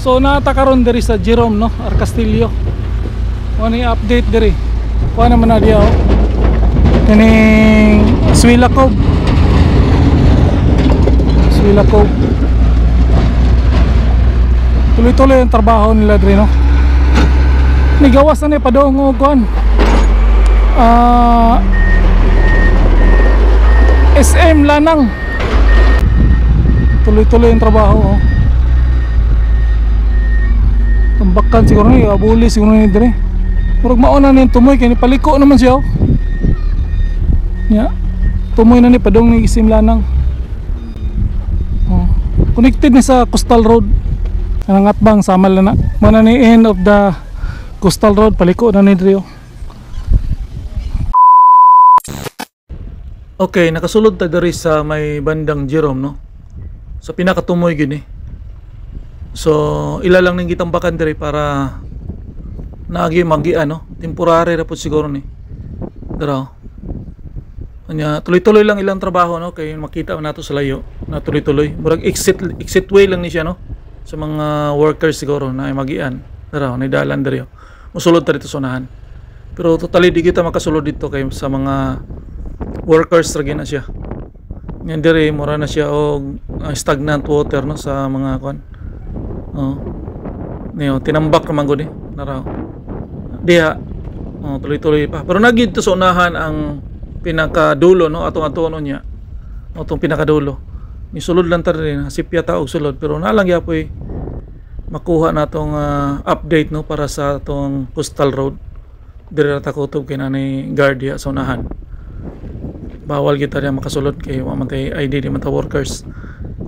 So nata karon diri sa Jerome no, Arcastillo. Ano yung update diri? Kuha naman na diya kining Swila Cove. Swila Cove. Tuloy-tuloy ang trabaho nila diri no. Nigawas na ni padong og kuan. SM Lanang. Tuloy-tuloy ang trabaho oh. Tambakan siguro ni abuli siguro ni dire. Murag mauna ni tumoy kay ni paliko naman siya oh. Nya. Tumoy na ni padong ni SM Lanang. Oh. Connected ni sa Coastal Road. Nangat bang samal na. Mana ni end of the Coastal Road paliko na ni dire oh. Okay, nakasulod ta diri sa may bandang Jerome no. Sa pinakatumoy gini. So, ila lang ning gitambakan diri para naagi magi ano, temporary ra pud siguro ni. Dara. Anya tuloy-tuloy lang ilang trabaho no kay makita nato sa layo na tuloy-tuloy. Murag exit way lang ni siya no sa mga workers siguro na magian. Dara, ni dalan diri. Mosulod ta dito sa unahan. Pero totally di kita makasulod dito kay sa mga workers ra gina siya. Yan diri mura na siya og stagnant water no sa mga kwan. Oh. Niyo tinambak naman gud naraw. Diha. Oh, tuloy-tuloy pa. Pero nagid to sa unahan ang pinakadulo no atong atuon niya. Atong pinakadulo. Ni sulod lang ta rin sipya ta og sulod pero nalang yapoy makuha natong update no para sa atong Coastal Road. Diri ta kutob kay nanay guard diha sa unahan. Bawal kita rin makasulod kay mamantay ID di man ta workers.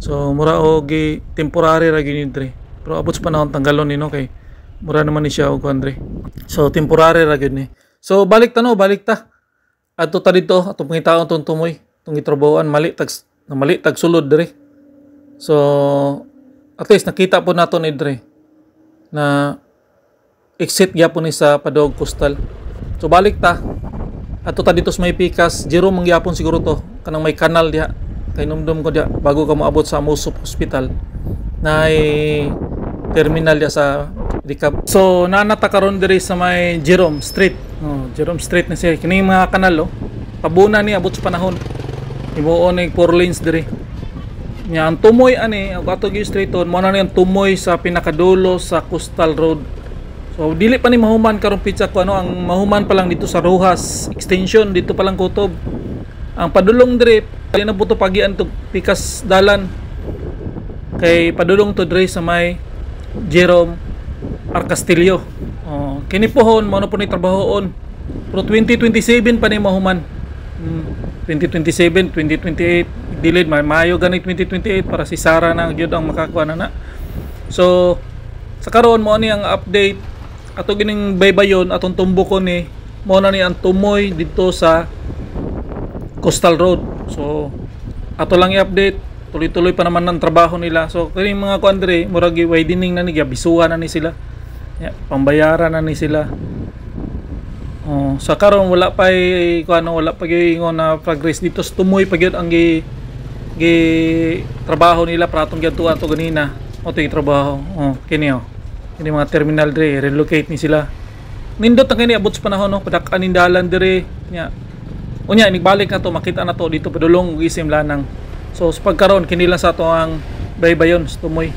So mura og temporary ra gini dre. Pero abot sa panahon tanggalon ni no kay mura naman ni siya og andre. So temporary ra gid ni. So balik ta no, balik ta. Adto ta dito atong pangitaon tong tumoy, tong gitrabahoan mali tag sulod dre. So at least nakita po nato ni dre na exit gyapon ni sa Padog Coastal. So balik ta. Ato ta dito sa may pikas, Jerome mangyapon siguro to. Kanang may kanal diha. Kay numdum ko diha bago ka moabot sa Musop Hospital. Na terminal diha sa Recap. So nanata karon diri sa may Jerome Street. Oh, Jerome Street na siya. Kini mga kanal oh. Pabuna ni abot sa panahon. Himuon ni 4 lanes diri. Nya ang tumoy ani ato gyud straight on mo na ni ang tumoy sa pinakadulo sa Coastal Road. So dili pa ni mahuman karong pizza ko ano ang mahuman pa lang dito sa Rojas extension dito pa lang kutob. Ang padulong dire dili na buto pagian to pikas dalan. Kay padulong to dire sa may Jerome Arcastillo. Oh, kini pohon mo na po ni trabahoon. Pero 2027 pa ni mahuman. 2027, 2028 delayed Mayo gani 2028 para si Sara na gyud ang makakuha na. So sa karon mo ani ang update ato gining baybayon atong tumbok ni mo na ni ang tumoy dito sa Coastal Road. So ato lang i-update, tuloy-tuloy pa naman ang trabaho nila. So kini mga kuan dire murag widening na ni bisuhan na ni sila. Pambayaran na ni sila. Oh, sa karon wala pa wala pa gyud na progress dito sa tumoy pa gyud ang gi trabaho nila para atong gyud ato ganina. O to trabaho. Oh, kini oh. Ini mga terminal dire relocate ni sila. Nindot ang kini abot sa panahon no padak-an dalan dire nya. Unya nigbalik na to makita na to dito padulong og SM Lanang. So sa pagkaron kini lang sa to ang baybayon sa tumoy.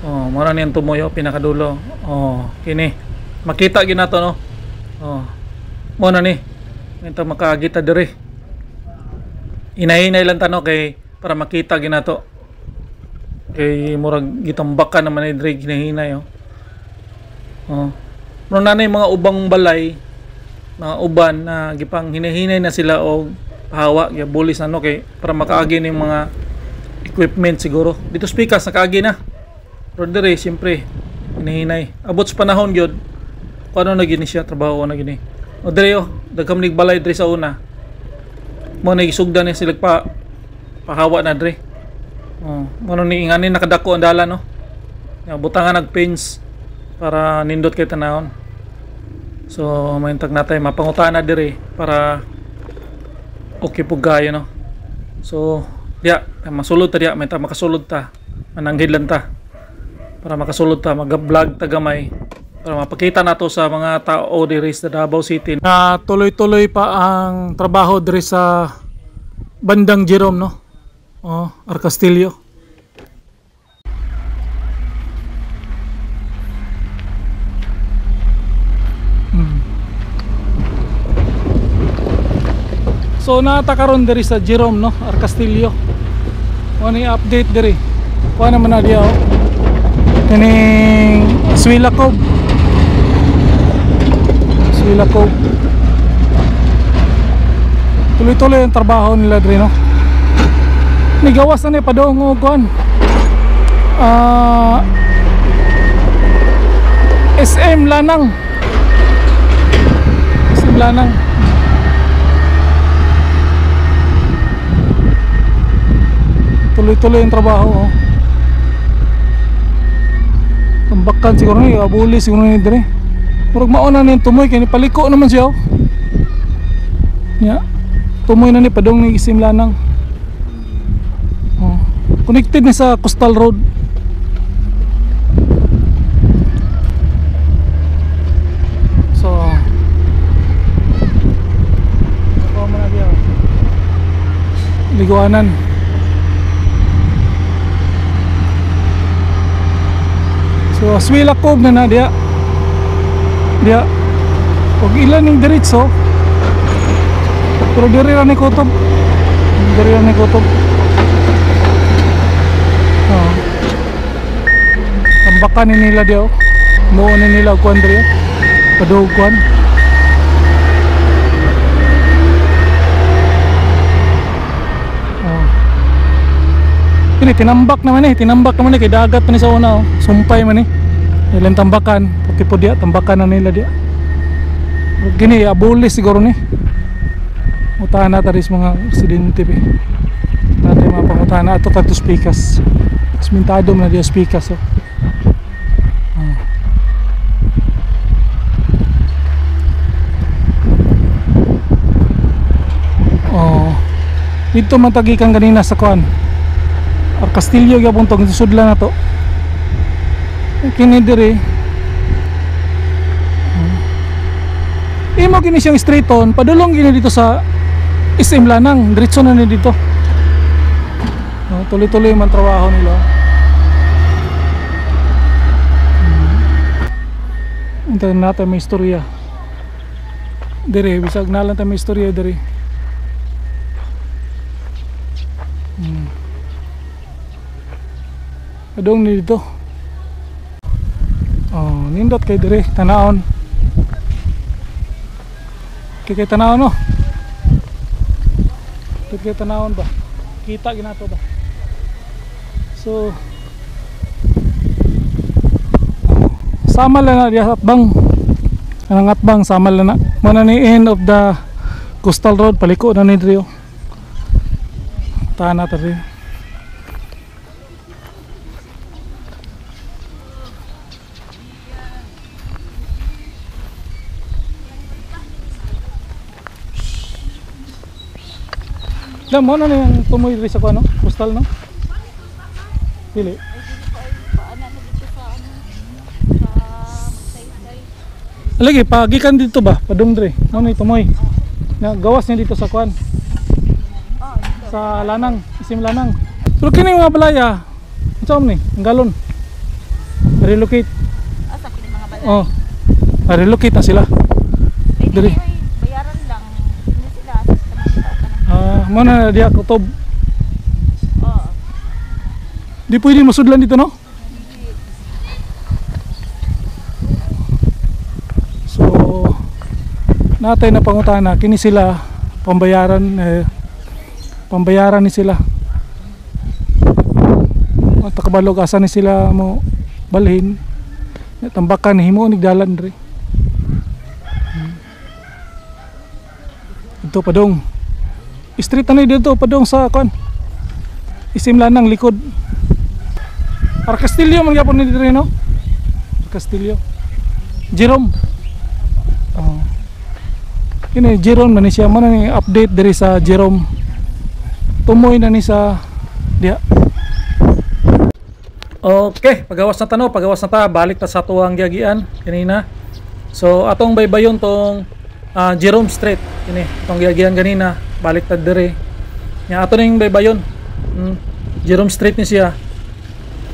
Oh, mo na ni ang tumoy oh, pinakadulo. Oh, kini. Makita gyud nato no. Oh. Mo na ni. Ito makaagita dire. Inay-inay lang tano kay para makita gyud nato. Kay murag gitambakan naman ni dire ginahinay oh. Oh. No nanay mga ubang balay, mga uban na gipang hinahinay na sila og pahawa ya bulis ano kay para makaagi ning mga equipment siguro. Dito speakers nakaagi na. Pero dire siyempre hinahinay. Abot sa panahon gyud kuno na gini siya trabaho na gini. O dire oh, dagkam nig balay dire sa una. Mo na isugdan ni sila pahawa na dire. Oh, mo ni ingani nakadako ang dalan no. Ya butangan nag-fence para nindot kay tanahon. So mahintag natay mapangutaan na dire para okay pug gayo no. So diya masulod ta diya may ta makasulod ta mananghid lang ta para makasulod ta, mag-vlog tagamay para mapakita nato sa mga tao diri sa Davao City na tuloy-tuloy pa ang trabaho diri sa bandang Jerome, no? Arcastillo. So nata karon diri sa Jerome, no? Arcastillo. Ano yung update diri? Kuha naman na diya, kaning Swila Cove. Swila Cove. Tuloy-tuloy ang trabaho nila diri, no? Nigawas na ni padong og kuan. SM Lanang. SM Lanang. Tuloy-tuloy ang trabaho, Tambakan siguro ni abuli siguro ni dire. Murag mauna ni tumoy kay ni paliko naman siya, nya tumoy na ni padong ni SM Lanang. Connected ni sa Coastal Road. So ako man na diya liguanan. So Swila Cove na diya. Diya. Huwag ilan yung diretso. Pero diri ra ni kutob. Diri ra ni kutob. Tambakan ni nila diya. Muo ni nila kuan diri. Padug kuan. Ini tinambak naman kay dagat pa ni sa una, sumpay man ilang tambakan, pati po diya tambakan na nila diya. Gini abuli siguro ni. Utahan na taris mga aksidente be. Natay mga pangutahan na ato tato speakers. Eksmentado man na diya speakers, Dito man tagikan kanina sa kuan. Arcastillo gyapon tong sudlan na to. Kini diri. Imo kini siyang straight on, padulong gini dito sa SM Lanang, diretso na ni dito. Tuloy-tuloy man trabaho nila. Antayin natin may istorya. Diri, bisag na lang tayo may istorya diri. Adong ni dito. Nindot kay dire tanawon. Kay tanawon, no. Kay tanawon ba? Kita ginato ba? So sama lang na diya atbang. Ang atbang sama lang na. Muna ni end of the Coastal Road, paliko na ni Drio. Tahan na tayo. Dam mo na yung tumoy rin sa ano? Coastal, no? Pili. Lagi, pagikan dito ba? Padungdre. Ano yung tumoy? Gawas niya dito sa kuan. Sa Lanang, SM Lanang. Pero kini mga balaya, saan ni? Ang galon. Relocate. Sa kini mga balaya? Relocate na sila. Diri. Bayaran lang. Hindi sila. Mana dia kutob. Di pwede masudlan dito, no? So natay na pangutana kini sila pambayaran pambayaran ni sila. At kabalog asa ni sila mo balhin. Tambakan himo nig dalan diri. Ito padong. Street na dito padong sa kon. SM Lanang likod. Arcastillo man gyapon ni diri, no? Arcastillo. Jerome. Kini Jerome man ni siya man ni update diri sa Jerome. Tumoy na ni sa diha. Okay, pagawas na tano, pagawas na ta, balik ta sa tuwang giagian kanina. So atong baybayon tong Jerome Street kini, tong giagian kanina, balik ta dire. Nya ato ning baybayon. Jerome Street ni siya.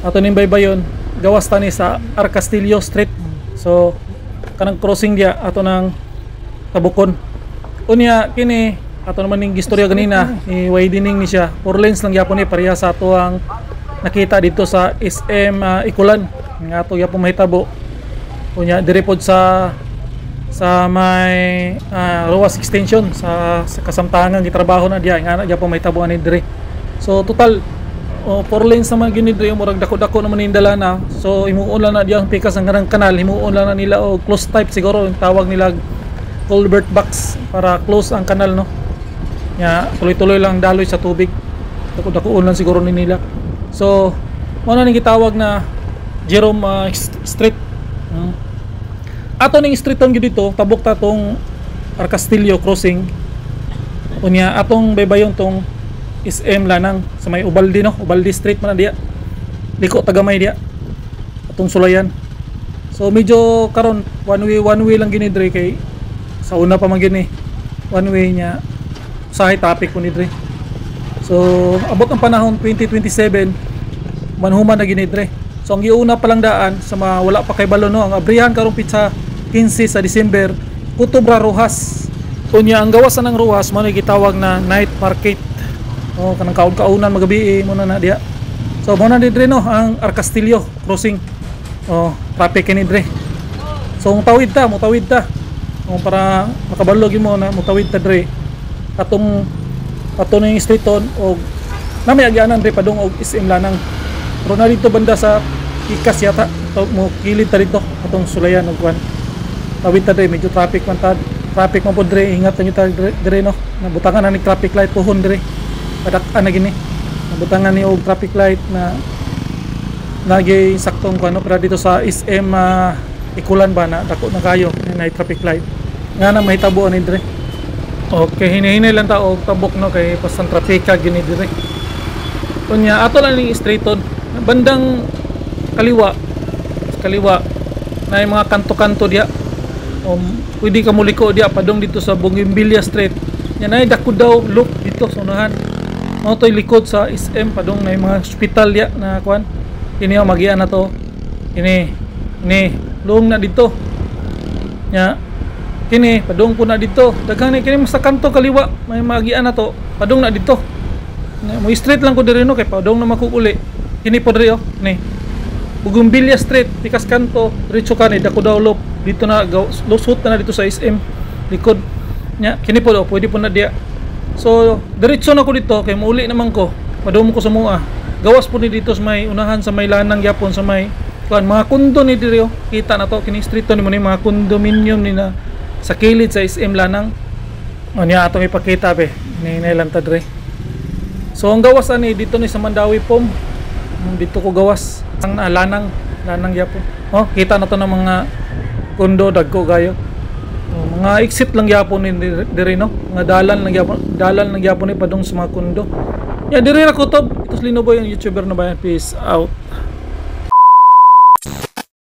Ato ning baybayon, gawas ta ni sa Arcastillo Street. So kanang crossing dia ato nang tabukon. Unya kini ato naman ning gistorya kanina, widening ni siya. 4 lanes lang gyapon ni pareha sa ato ang nakita dito sa SM Ikulan nga ato gyapon mahitabo. Unya dire pod sa may Ruas extension sa kasamtangan gitrabaho na diya nga gyapon mahitabo ani dire. So total 4 lanes naman gyud dire, murag dako-dako naman ning dala na. So himuon lang na diya ang pikas ang kanang kanal, himuon lang na nila o close type siguro yung tawag nila, culvert box para close ang kanal, no. Nya tuloy-tuloy lang daloy sa tubig, dako-dakoon lang siguro ni nila. So mo na ning gitawag na Jerome Street. Ato ning street on gyud dito, tabok ta tong Arcastillo crossing. Unya atong baybayon tong SM Lanang sa may Ubaldi, no, Ubaldi Street man na diya, liko tagamay diya atong sulayan. So medyo karon one way lang gini dire, kay sa una pa man gini one way nya usahay traffic po ni dire. So abot ang panahon 2027 manhuman na gini dire. So ang giuna pa lang daan sa wala pa kay balon, no, ang abrihan karon pitsa 15 sa December, Kutubra Rojas. Unya ang gawasan ng Rojas mo gitawag na night market. Oh, kanang kaon-kaunan magabi mo na diya. So mo na dire, no, ang Arcastillo crossing. Oh, traffic ni dire. So mutawid ta. Para makabalo gyud mo na mutawid ta dire. Atong ning street on og namay agianan dire padung og SM Lanang. Pero na dito banda sa Ikas yata. Mo kilid ta dito atong sulayan og kwan. Tawid ta dire, medyo traffic man ta. Traffic man pod dire, ingat lang ta dire, no. Nabutangan na ni traffic light puhon dire. Padak-an na gini. Nabutangan ni og traffic light na nagay saktong kuno para dito sa SM Ikulan ba na dako na kayo na traffic light. Nga na mahitabo ani dire. Okay, hinahinay lang ta og tabok, no, kay pasang trafika gini dire. Unya ato lang ning straight on bandang kaliwa na yung mga kanto-kanto diya. Pwede ka muliko diya padong dito sa Bougainvillea Street. Yan ay dako daw loop dito sa unahan. Mo toy likod sa SM padong na yung mga hospital diya na kwan. Kini magian na to. Kini luong na dito. Nya kini padong po na dito. Daghang ni kini sa kanto kaliwa may magian na to. Padong na dito. Mo straight lang ko diri, no, kay padong na makukuli. Kini po diri, oh, ni Bougainvillea Street, pikas kanto, diretso ka ni dako daw loop. Dito na lusot na dito sa SM likod. Nya kini po daw pwede po na diya. So diretso na ko dito kay mauli naman ko. Padung ko sa mua. Gawas po ni dito sa may unahan sa may Lanang gyapon sa may kuan mga kundo ni diri, oh. Kita na to kini street to ni mo ni mga condominium ni na sa kilid sa SM Lanang. Nya atong ipakita be. Ni lang ta dire. So ang gawas ani dito ni sa Mandawi Pom. Dito ko gawas ang Lanang gyapon. Oh, kita na to ng mga kondo dagko gayo. Mga exit lang gyapon ni diri, no. Mga dalan lang gyapon ni padung sa mga kondo. Ya diri ra kutob. Ito Linoboy ang YouTuber na bayan. Peace out.